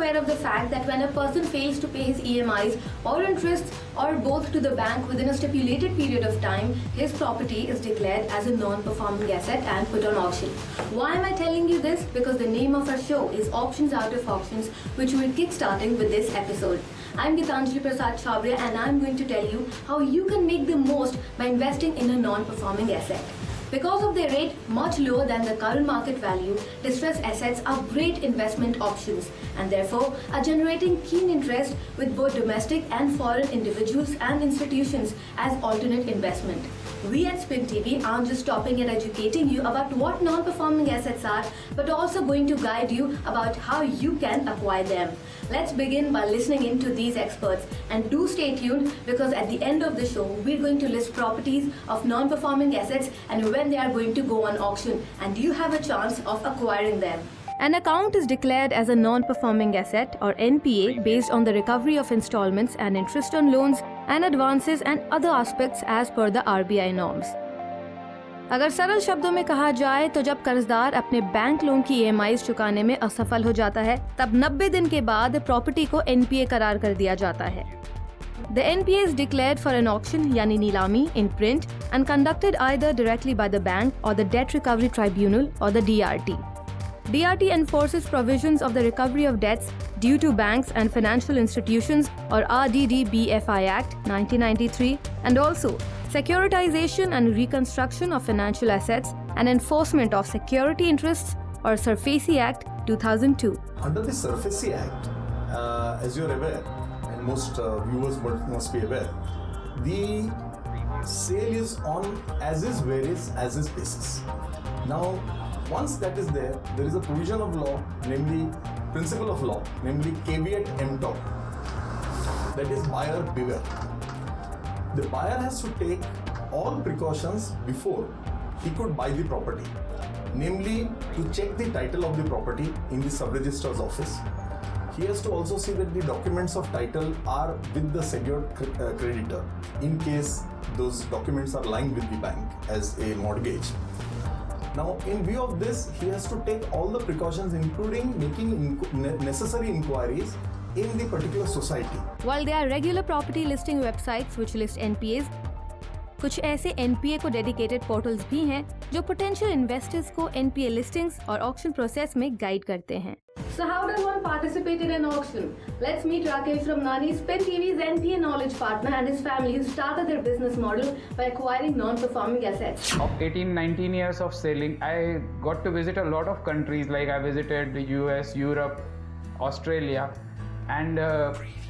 aware of the fact that when a person fails to pay his EMIs or interests or both to the bank within a stipulated period of time, his property is declared as a non-performing asset and put on auction. Why am I telling you this? Because the name of our show is Options Out of Auctions, which we're kickstarting with this episode. I'm Gitanjali Prasad Chabria and I'm going to tell you how you can make the most by investing in a non-performing asset. Because of their rate much lower than the current market value, distressed assets are great investment options and therefore are generating keen interest with both domestic and foreign individuals and institutions as alternate investment. We at Spin TV aren't just stopping at educating you about what non-performing assets are, but also going to guide you about how you can acquire them. Let's begin by listening in to these experts, and do stay tuned because at the end of the show, we're going to list properties of non-performing assets and when they are going to go on auction, and you have a chance of acquiring them. An account is declared as a non-performing asset or NPA based on the recovery of installments and interest on loans and advances and other aspects as per the RBI norms. अगर सरल शब्दों में कहा जाए तो जब कर्जदार अपने बैंक लोन की EMIs चुकाने में असफल हो जाता है, तब 90 दिन के बाद प्रॉपर्टी को NPA करार कर दिया जाता है. The NPA is declared for an auction यानी नीलामी in print and conducted either directly by the bank or the Debt Recovery Tribunal or the DRT. DRT enforces provisions of the Recovery of Debts Due to Banks and Financial Institutions or RDD-BFI Act 1993 and also Securitization and Reconstruction of Financial Assets and Enforcement of Security Interests or SURFACI Act 2002. Under the SURFACI Act, as you're aware, and most viewers must be aware, the sale is on as-is, where-is, as-is basis. Now, once that is there, there is a provision of law, namely principle of law, namely caveat emptor, that is buyer beware. The buyer has to take all precautions before he could buy the property, namely to check the title of the property in the sub-registrar's office. He has to also see that the documents of title are with the secured creditor in case those documents are lying with the bank as a mortgage. Now, in view of this, he has to take all the precautions, including making necessary inquiries in the particular society. While there are regular property listing websites which list NPAs, कुछ ऐसे NPA को dedicated portals भी हैं जो potential investors को NPA listings और auction process में guide करते हैं. So how does one participate in an auction? Let's meet Rakesh from Nani, Spin TV's NPA knowledge partner, and his family who started their business model by acquiring non-performing assets. Of 18-19 years of selling, I got to visit a lot of countries. Like I visited the US, Europe, Australia, and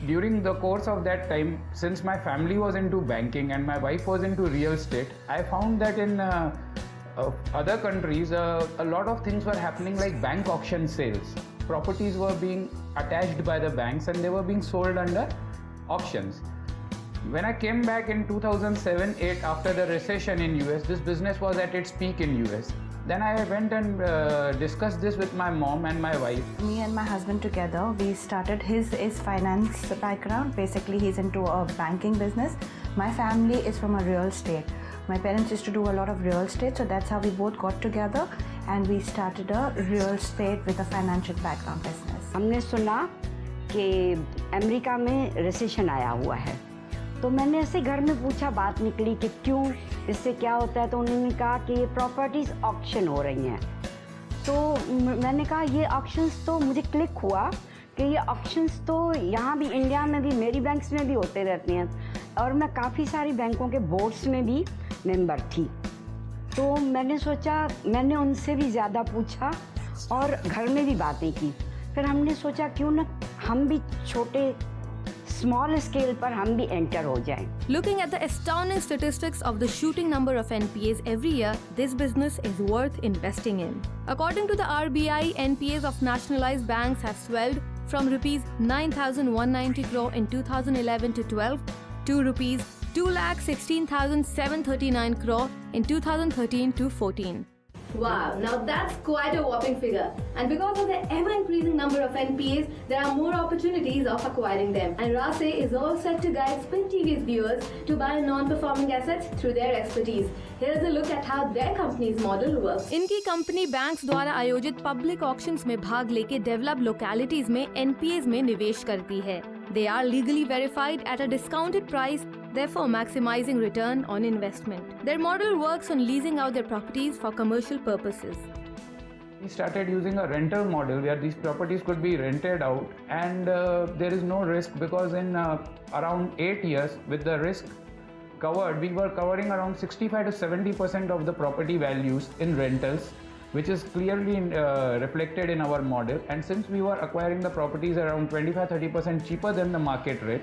during the course of that time, since my family was into banking and my wife was into real estate, I found that in other countries a lot of things were happening, like bank auction sales. Properties were being attached by the banks and they were being sold under auctions. When I came back in 2007-8 after the recession in US, this business was at its peak in US. Then I went and discussed this with my mom and my wife. Me and my husband together, we started his finance background. Basically, he's into a banking business. My family is from a real estate. My parents used to do a lot of real estate, so that's how we both got together and we started a real estate with a financial background business. हमने सुना कि America में recession आया हुआ है, तो मैंने ऐसे घर में पूछा, बात निकली कि क्यों, इससे क्या होता है, तो उन्होंने कहा कि ये प्रॉपर्टीज़ ऑक्शन हो रही हैं. तो मैंने कहा ये ऑक्शंस, तो मुझे क्लिक हुआ कि ये ऑक्शंस तो यहाँ भी इंडिया में भी मेरी बैंक्स में भी होते रहते हैं और मैं काफ़ी सारी बैंकों के बोर्ड्स में भी मेंबर थी. तो मैंने सोचा, मैंने उनसे भी ज़्यादा पूछा और घर में भी बातें की. फिर हमने सोचा क्यों ना हम भी छोटे small scale पर हम भी enter हो जाएं. Looking at the astounding statistics of the shooting number of NPAs every year, this business is worth investing in. According to the RBI, NPAs of nationalized banks have swelled from rupees 9,190 crore in 2011 to 12 to rupees 2,16,739 crore in 2013 to 14. Wow, now that's quite a whopping figure. And because of the ever-increasing number of NPAs, there are more opportunities of acquiring them. And Rase is all set to guide Spin TV's viewers to buy non-performing assets through their expertise. Here's a look at how their company's model works. इनकी company banks द्वारा आयोजित public auctions में भाग लेके develop localities में NPAs में निवेश करती है. They are legally verified at a discounted price, therefore maximizing return on investment. Their model works on leasing out their properties for commercial purposes. We started using a rental model where these properties could be rented out, and there is no risk because in around 8 years with the risk covered, we were covering around 65 to 70% of the property values in rentals, which is clearly reflected in our model. And since we were acquiring the properties around 25-30% cheaper than the market rate,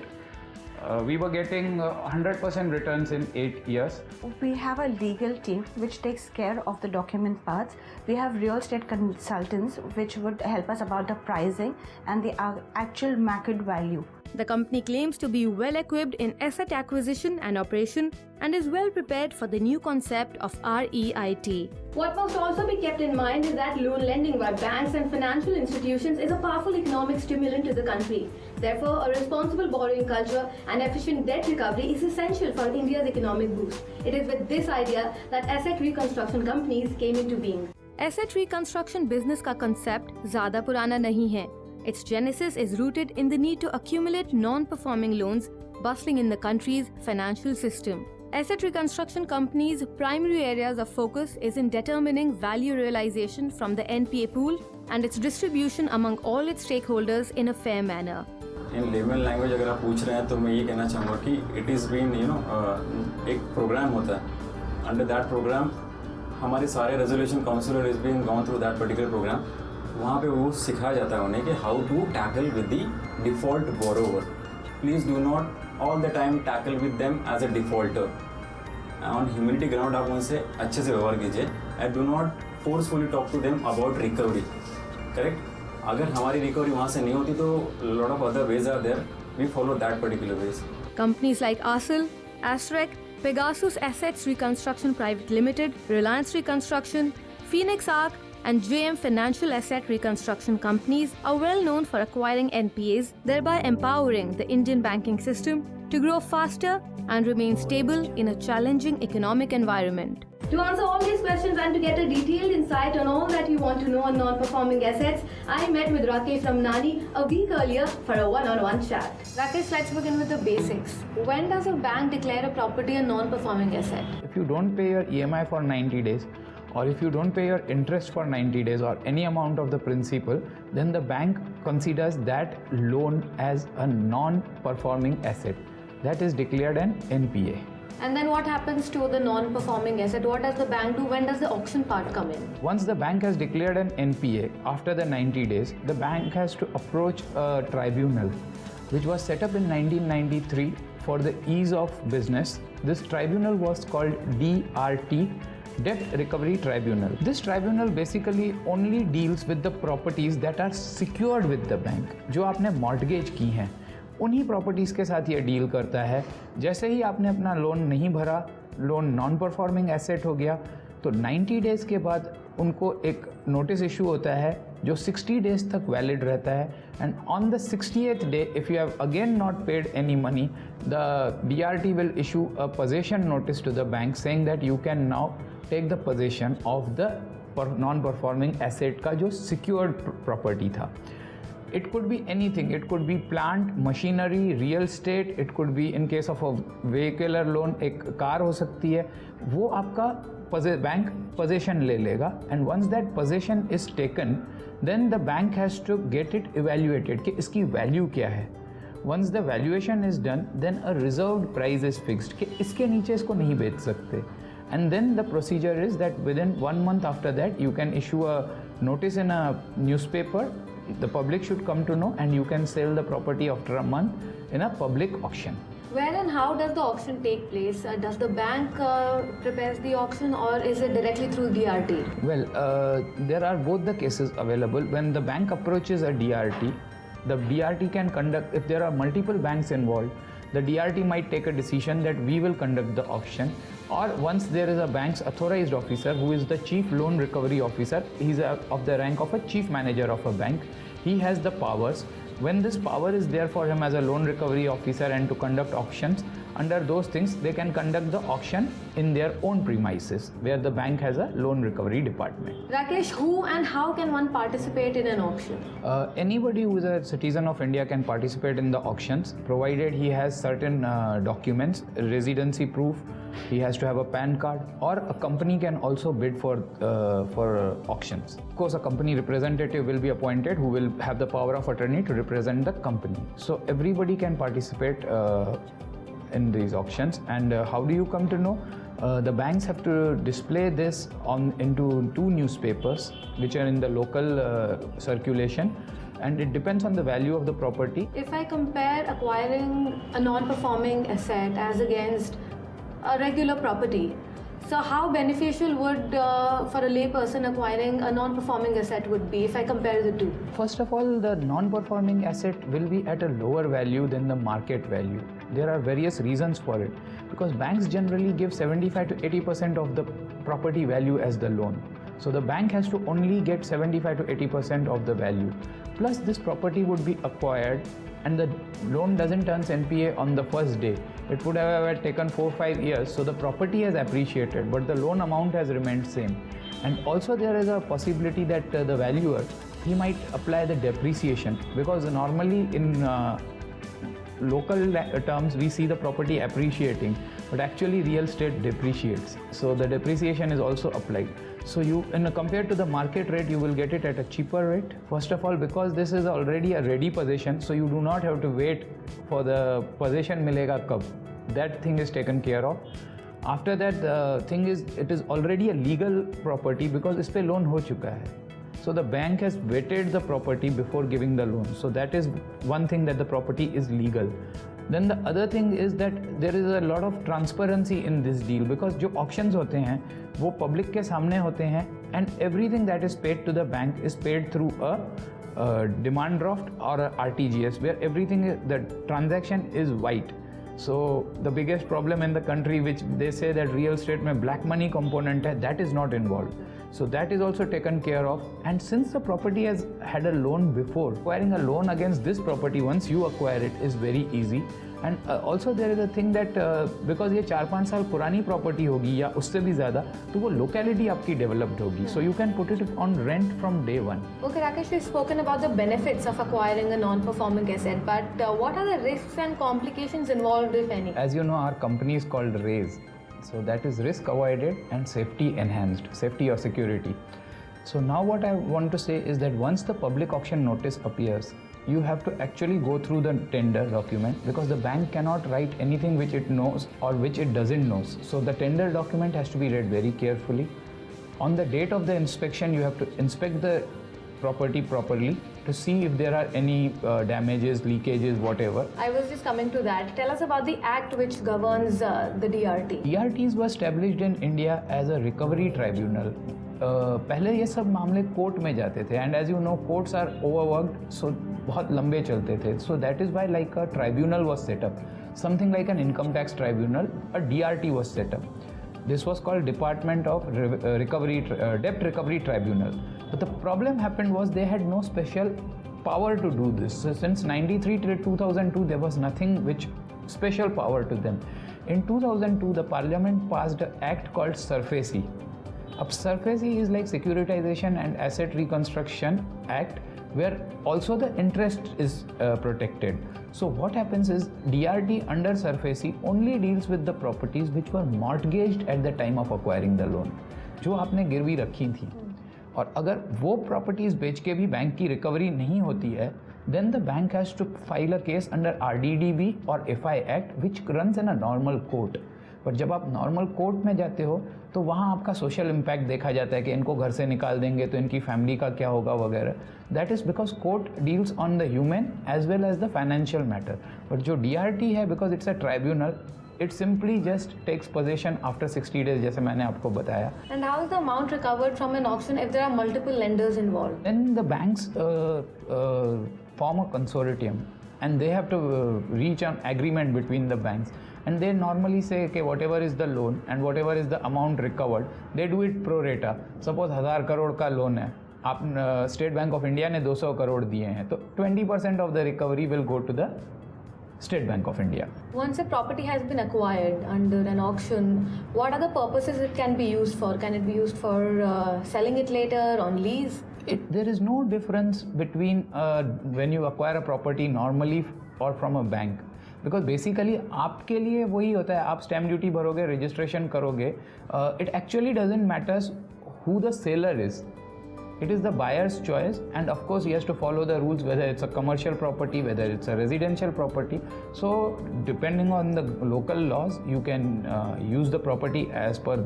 we were getting 100% returns in 8 years. We have a legal team which takes care of the document parts. We have real estate consultants which would help us about the pricing and the actual market value. The company claims to be well equipped in asset acquisition and operation and is well prepared for the new concept of REIT. What must also be kept in mind is that loan lending by banks and financial institutions is a powerful economic stimulant to the country. Therefore, a responsible borrowing culture and efficient debt recovery is essential for India's economic boost. It is with this idea that asset reconstruction companies came into being. Asset reconstruction business का concept ज़्यादा पुराना नहीं है. Its genesis is rooted in the need to accumulate non-performing loans bustling in the country's financial system. Asset reconstruction companies' primary areas of focus is in determining value realization from the NPA pool and its distribution among all its stakeholders in a fair manner. In layman language अगर आप पूछ रहे हैं तो मैं ये कहना चाहूँगा कि it is been एक program होता है. Under that program हमारे सारे resolution counselor is being gone through that particular program. वहाँ पे वो सिखाया जाता है उन्हें कि how to tackle with the default borrower. Please do not all the time tackle with them as a defaulter. On humanity ground आप उनसे अच्छे से व्यवहार कीजिए and do not forcefully talk to them about recovery. Correct. अगर हमारी recovery वहाँ से नहीं होती तो lot of other ways are there. We follow that particular ways. Companies like Arcel, Astrec, Pegasus Assets Reconstruction Private Limited, Reliance Reconstruction, Phoenix Arc, and JM Financial Asset Reconstruction Companies are well known for acquiring NPAs, thereby empowering the Indian banking system to grow faster and remain stable in a challenging economic environment. To answer all these questions and to get a detailed insight on all that you want to know on non-performing assets, I met with Rakesh from Nani a week earlier for a one-on-one chat. Rakesh, let's begin with the basics. When does a bank declare a property a non-performing asset? If you don't pay your EMI for 90 days, or if you don't pay your interest for 90 days or any amount of the principal, then the bank considers that loan as a non-performing asset. That is declared an NPA. And then what happens to the non-performing asset? What does the bank do? When does the auction part come in? Once the bank has declared an NPA, after the 90 days, the bank has to approach a tribunal, which was set up in 1993 for the ease of business. This tribunal was called DRT, Debt Recovery Tribunal. This tribunal basically only deals with the properties that are secured with the bank. जो आपने mortgage की हैं, उन्हीं properties के साथ ये deal करता है. जैसे ही आपने अपना लोन नहीं भरा, लोन नॉन परफॉर्मिंग एसेट हो गया, तो 90 डेज़ के बाद उनको एक नोटिस इशू होता है जो 60 डेज तक वैलिड रहता है. And on the 60th day if you have again not paid any money, the DRT will issue a possession notice to the bank saying that you can now take the possession of the non performing asset का जो secured property था. It could be anything. It could be plant, machinery, real estate. It could be in case of a vehicular loan, एक car हो सकती है. वो आपका bank possession ले लेगा. And once that possession is taken, then the bank has to get it evaluated कि इसकी value क्या है. Once the valuation is done, then a reserved price is fixed कि इसके नीचे इसको नहीं बेच सकते. And then the procedure is that within 1 month after that, you can issue a notice in a newspaper. The public should come to know, and you can sell the property after a month in a public auction. Where and how does the auction take place? Does the bank prepares the auction, or is it directly through DRT? Well, there are both the cases available. When the bank approaches a DRT, the DRT can conduct, if there are multiple banks involved, the DRT might take a decision that we will conduct the auction, or once there is a bank's authorized officer who is the chief loan recovery officer, he's of the rank of a chief manager of a bank, he has the powers. When this power is there for him as a loan recovery officer and to conduct auctions, under those things they can conduct the auction in their own premises where the bank has a loan recovery department. Rakesh, who and how can one participate in an auction? Anybody who is a citizen of India can participate in the auctions, provided he has certain documents, residency proof, he has to have a PAN card, or a company can also bid for auctions. Of course, a company representative will be appointed who will have the power of attorney to represent the company. So everybody can participate in these auctions. And how do you come to know? The banks have to display this into 2 newspapers which are in the local circulation, and it depends on the value of the property. If I compare acquiring a non-performing asset as against a regular property, so how beneficial would for a layperson acquiring a non-performing asset would be if I compare the two? First of all, the non-performing asset will be at a lower value than the market value. There are various reasons for it, because banks generally give 75 to 80% of the property value as the loan. So the bank has to only get 75 to 80% of the value. Plus this property would be acquired and the loan doesn't turn NPA on the first day. It would have taken 4-5 years, so the property has appreciated, but the loan amount has remained same. And also there is a possibility that the valuer, he might apply the depreciation, because normally in local terms we see the property appreciating, but actually real estate depreciates. So the depreciation is also applied. So compared to the market rate, you will get it at a cheaper rate. First of all, because this is already a ready possession, so you do not have to wait for the possession milega kab. That thing is taken care of. After that, the thing is, it is already a legal property because इस पे loan हो चुका है. So the bank has vetted the property before giving the loan. So that is one thing, that the property is legal. Then the other thing is that there is a lot of transparency in this deal, because जो auctions होते हैं वो public के सामने होते हैं, and everything that is paid to the bank is paid through a demand draft or a RTGS, where the transaction is white. So the biggest problem in the country, which they say that real estate में black money component है, that is not involved. So that is also taken care of. And since the property has had a loan before, acquiring a loan against this property once you acquire it is very easy. And also there is a thing that because ये 4-5 साल पुरानी property होगी या उससे भी ज़्यादा, तो वो locality आपकी developed होगी. So you can put it on rent from day one. Okay, Rakesh, we've spoken about the benefits of acquiring a non-performing asset, but what are the risks and complications involved, if any? As you know, our company is called RAISE. So that is risk avoided and safety enhanced, safety or security. So now what I want to say is that once the public auction notice appears, you have to actually go through the tender document, because the bank cannot write anything which it knows or which it doesn't know. So the tender document has to be read very carefully. On the date of the inspection, you have to inspect the property properly to see if there are any damages, leakages, whatever. I was just coming to that. Tell us about the act which governs the DRT. DRTs were established in India as a recovery tribunal. पहले ये सब मामले court में जाते थे, and as you know, courts are overworked, so बहुत लंबे चलते थे. So that is why like a tribunal was set up, something like an income tax tribunal. A DRT was set up. This was called Department of Debt Recovery Tribunal. But the problem happened was they had no special power to do this. So since 93 to 2002, there was nothing which special power to them. In 2002, the Parliament passed an act called SURFACE. SURFACE is like Securitization and Asset Reconstruction Act, where also the interest is protected. So what happens is DRT under SURFACE only deals with the properties which were mortgaged at the time of acquiring the loan, जो आपने गिरवी रखी थी. और अगर वो properties बेच के भी बैंक की रिकवरी नहीं होती है, then the bank has to file a case under RDDB or FI Act which runs in a normal court. पर जब आप नॉर्मल कोर्ट में जाते हो तो वहाँ आपका सोशल इम्पैक्ट देखा जाता है कि इनको घर से निकाल देंगे तो इनकी फैमिली का क्या होगा वगैरह. That is because court deals on the human as well as the financial matter. But जो DRT है, because it's a tribunal, it simply just takes possession after 60 days, जैसे मैंने आपको बताया. And how is the amount recovered from an auction if there are multiple lenders involved? Then the banks form a consortium, and they have to reach an agreement between the banks, and they normally say, okay, whatever is the loan and whatever is the amount recovered, they do it pro rata. Suppose 1000 crore का loan है, आप state bank of India ने 200 करोड़ दिए हैं, तो 20% of the recovery will go to the State Bank of India. Once a property has been acquired under an auction, what are the purposes it can be used for? Can it be used for selling it later on lease? There is no difference between when you acquire a property normally or from a bank, because basically आपके लिए वही होता है, आप stamp duty भरोगे, registration करोगे. It actually doesn't matter who the seller is. It is the buyer's choice, and of course he has to follow the rules, whether it's a commercial property, whether it's a residential property. So depending on the local laws, you can use the property as per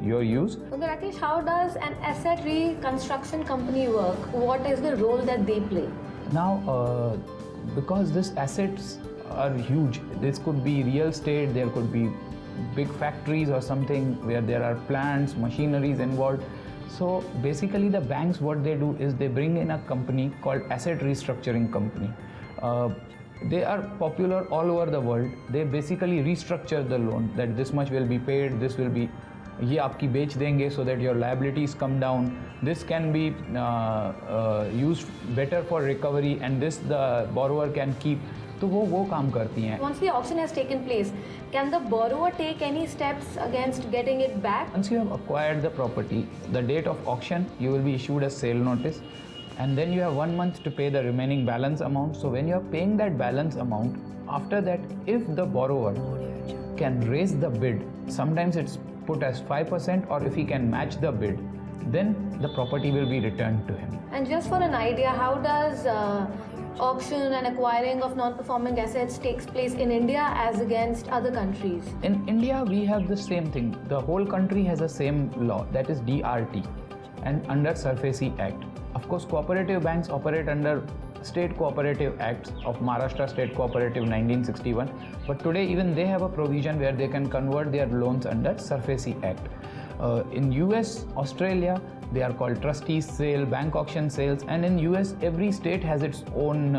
your use. Okay, Rakesh, how does an asset reconstruction company work? What is the role that they play? Now, because these assets are huge, this could be real estate, there could be big factories or something where there are plants, machineries involved. So basically the banks, what they do is they bring in a company called asset restructuring company. They are popular all over the world. They basically restructure the loan, that this much will be paid, this will be, ये आपकी बेच देंगे so that your liabilities come down. This can be used better for recovery, and this the borrower can keep. तो वो काम करती हैं. Once the auction has taken place, can the borrower take any steps against getting it back? Once you have acquired the property, the date of auction, you will be issued a sale notice, and then you have 1 month to pay the remaining balance amount. So when you are paying that balance amount, after that, if the borrower can raise the bid, sometimes it's put as 5%, or if he can match the bid, then the property will be returned to him. And just for an idea, how does auction and acquiring of non-performing assets takes place in India as against other countries? In India, we have the same thing. The whole country has the same law, that is DRT, and under SARFAESI Act. Of course, cooperative banks operate under State Cooperative Acts of Maharashtra State Cooperative 1961, but today even they have a provision where they can convert their loans under SARFAESI Act. In US, Australia, they are called trustees sale, bank auction sales, and in US, every state has its own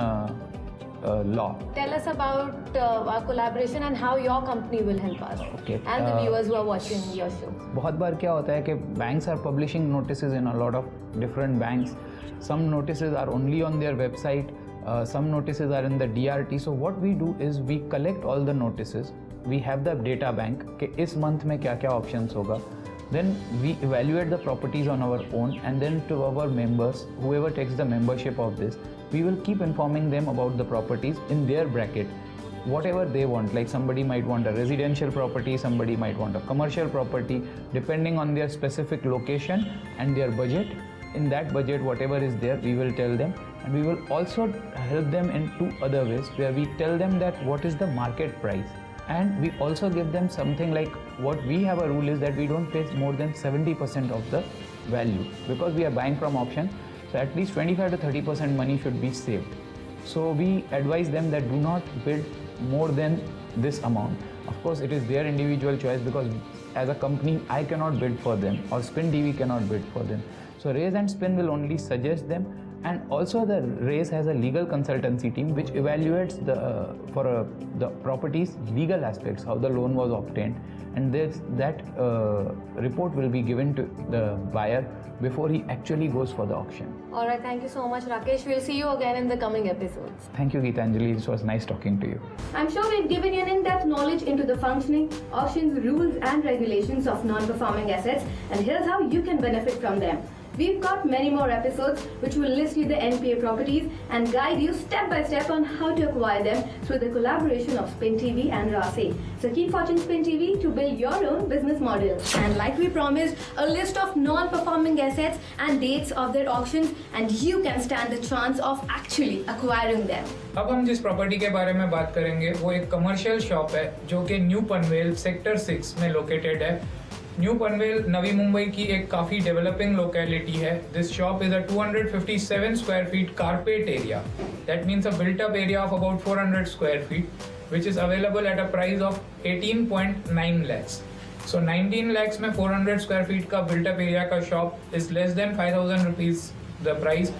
law. Tell us about our collaboration and how your company will help us, Okay. and the viewers who are watching your show. बहुत बार क्या होता है कि banks are publishing notices in a lot of different banks. Some notices are only on their website. Some notices are in the DRT. So what we do is we collect all the notices. We have the data bank कि इस month में क्या क्या options होगा. Then we evaluate the properties on our own, and then to our members, whoever takes the membership of this, we will keep informing them about the properties in their bracket, whatever they want. Like somebody might want a residential property, somebody might want a commercial property, depending on their specific location and their budget. In that budget, whatever is there, we will tell them, and we will also help them in 2 other ways, where we tell them that what is the market price. And we also give them something like, what we have a rule is that we don't pay more than 70% of the value, because we are buying from auction. So at least 25 to 30% money should be saved. So we advise them that do not bid more than this amount. Of course, it is their individual choice, because as a company, I cannot bid for them, or Spin TV cannot bid for them. So Raise and Spin will only suggest them, and also the Raise has a legal consultancy team which evaluates the property's legal aspects, how the loan was obtained, and that report will be given to the buyer before he actually goes for the auction. Alright, thank you so much, Rakesh. We'll see you again in the coming episodes. Thank you, Geetanjali. This was nice talking to you. I'm sure we've given you an in-depth knowledge into the functioning, auctions, rules and regulations of non-performing assets, and here's how you can benefit from them. We've got many more episodes which will list you the NPA properties and guide you step by step on how to acquire them through the collaboration of Spin TV and RASE. So keep watching Spin TV to build your own business model. And like we promised, a list of non-performing assets and dates of their auctions, and you can stand the chance of actually acquiring them. अब हम जिस property के बारे में बात करेंगे वो एक कमर्शियल शॉप है जो कि न्यू पनवेल सेक्टर 6 में लोकेटेड है. न्यू पनवेल नवी मुंबई की एक काफ़ी डेवलपिंग लोकेलिटी है. This shop is a 257 square feet carpet area. That means a built up area of about 400 square feet which is available at a price of 18.9 lakhs. So 19 lakhs में 400 square feet का built up area का shop is less than 5,000 rupees the price.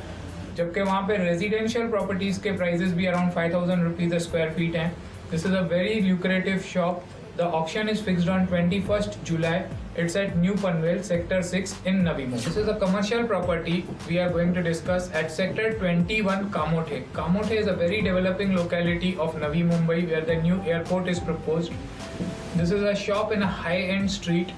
जबकि वहाँ पे residential properties के prices भी around 5,000 rupees square feet हैं. This is a very lucrative shop. The auction is fixed on 21st July. It's at New Panvel, Sector 6 in Navi Mumbai. This is a commercial property we are going to discuss at Sector 21 Kamothe. Kamothe is a very developing locality of Navi Mumbai where the new airport is proposed. This is a shop in a high-end street.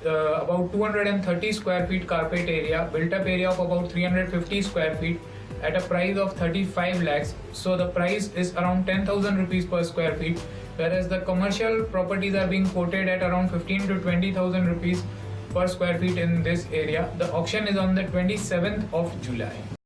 About 230 square feet carpet area, built up area of about 350 square feet at a price of 35 lakhs. So the price is around 10,000 rupees per square feet, whereas the commercial properties are being quoted at around 15 to 20,000 rupees per square feet in this area. The auction is on the 27th of July.